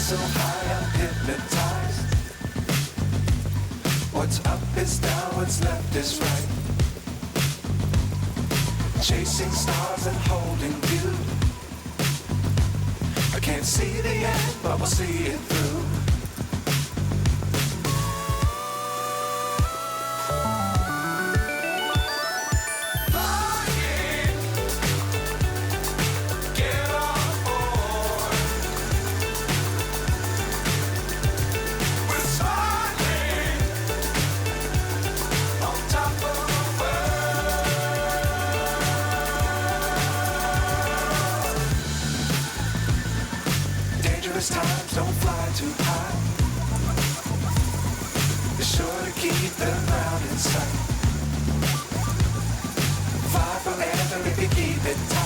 So high I'm hypnotized. What's up is down, what's left is right. Chasing stars and holding you. I can't see the end, but we'll see it through. Times don't fly too high. Be sure to keep the ground in sight. Fly forever if you keep it tight.